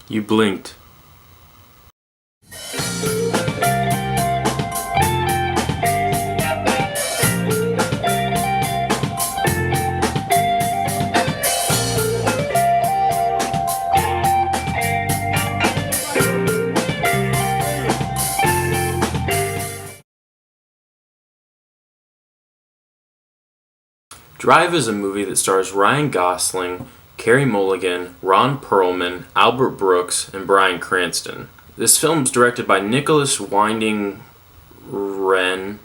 You blinked. Drive is a movie that stars Ryan Gosling, Carey Mulligan, Ron Perlman, Albert Brooks, and Bryan Cranston. This film is directed by Nicolas Winding Refn.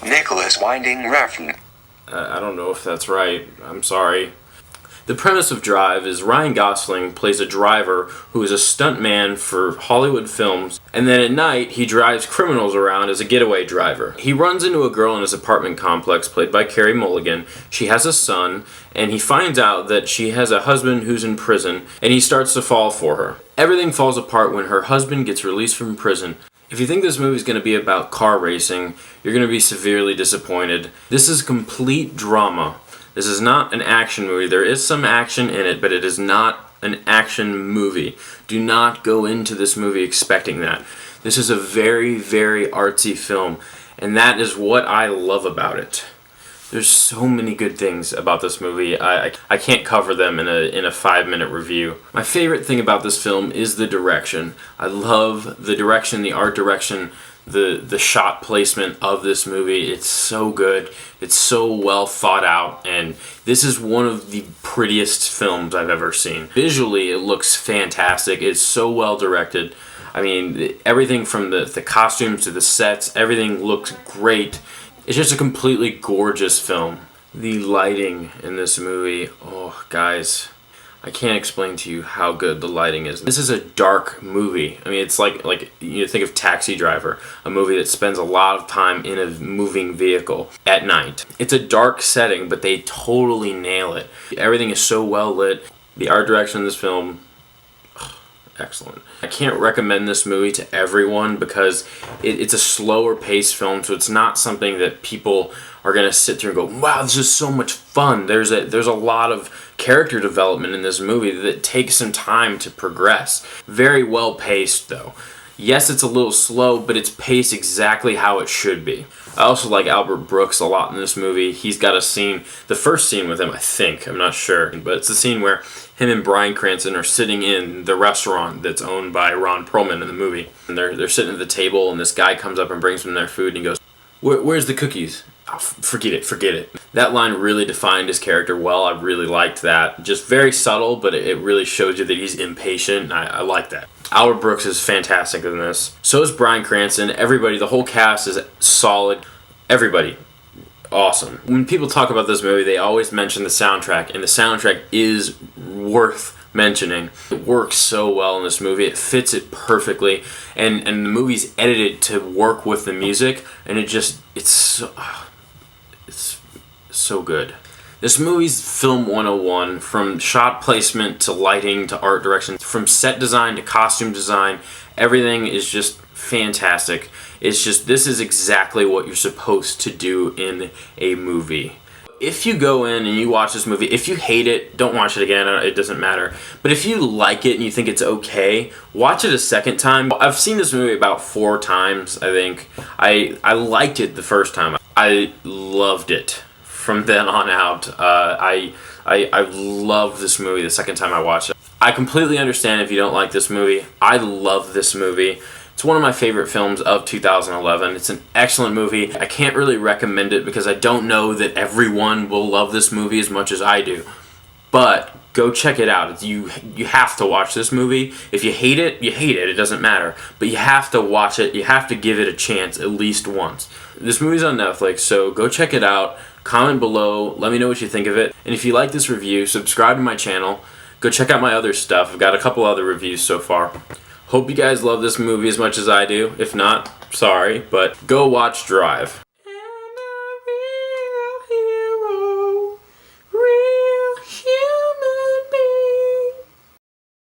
Nicolas Winding Refn. I don't know if that's right. I'm sorry. The premise of Drive is Ryan Gosling plays a driver who is a stuntman for Hollywood films, and then at night he drives criminals around as a getaway driver. He runs into a girl in his apartment complex played by Carey Mulligan. She has a son, and he finds out that she has a husband who's in prison, and he starts to fall for her. Everything falls apart when her husband gets released from prison. If you think this movie is going to be about car racing, you're going to be severely disappointed. This is complete drama. This is not an action movie. There is some action in it, but it is not an action movie. Do not go into this movie expecting that. This is a very, very artsy film, and that is what I love about it. There's so many good things about this movie. I can't cover them in a 5-minute review. My favorite thing about this film is the direction. I love the direction, the art direction, the shot placement of this movie. It's so good. It's so well thought out, and this is one of the prettiest films I've ever seen. Visually, it looks fantastic. It's so well directed. I mean, everything from the costumes to the sets, everything looks great. It's just a completely gorgeous film. The lighting in this movie, oh guys, I can't explain to you how good the lighting is. This is a dark movie. I mean, it's like you think of Taxi Driver, a movie that spends a lot of time in a moving vehicle at night. It's a dark setting, but they totally nail it. Everything is so well lit. The art direction in this film, excellent. I can't recommend this movie to everyone because it's a slower paced film, so it's not something that people are going to sit through and go, wow, this is so much fun. There's a lot of character development in this movie that takes some time to progress. Very well paced though. Yes, it's a little slow, but it's paced exactly how it should be. I also like Albert Brooks a lot in this movie. He's got a scene, the first scene with him, I think, I'm not sure, but it's the scene where him and Bryan Cranston are sitting in the restaurant that's owned by Ron Perlman in the movie. And they're sitting at the table, and this guy comes up and brings them their food, and he goes, where's the cookies? Oh, forget it. That line really defined his character well. I really liked that. Just very subtle, but it really shows you that he's impatient. I like that. Albert Brooks is fantastic in this. So is Bryan Cranston. Everybody, the whole cast is solid. Everybody, awesome. When people talk about this movie, they always mention the soundtrack, and the soundtrack is worth mentioning. It works so well in this movie. It fits it perfectly, and the movie's edited to work with the music, and it's so good. This movie's film 101, from shot placement to lighting to art direction, from set design to costume design, everything is just fantastic. It's just, this is exactly what you're supposed to do in a movie. If you go in and you watch this movie, if you hate it, don't watch it again, it doesn't matter. But if you like it and you think it's okay, watch it a second time. I've seen this movie about 4 times, I think. I liked it the first time. I loved it from then on out. I love this movie the second time I watched it. I completely understand if you don't like this movie. I love this movie. It's one of my favorite films of 2011. It's an excellent movie. I can't really recommend it because I don't know that everyone will love this movie as much as I do. But go check it out. You have to watch this movie. If you hate it, you hate it. It doesn't matter. But you have to watch it. You have to give it a chance at least once. This movie's on Netflix, so go check it out. Comment below. Let me know what you think of it. And if you like this review, subscribe to my channel. Go check out my other stuff. I've got a couple other reviews so far. Hope you guys love this movie as much as I do. If not, sorry, but go watch Drive.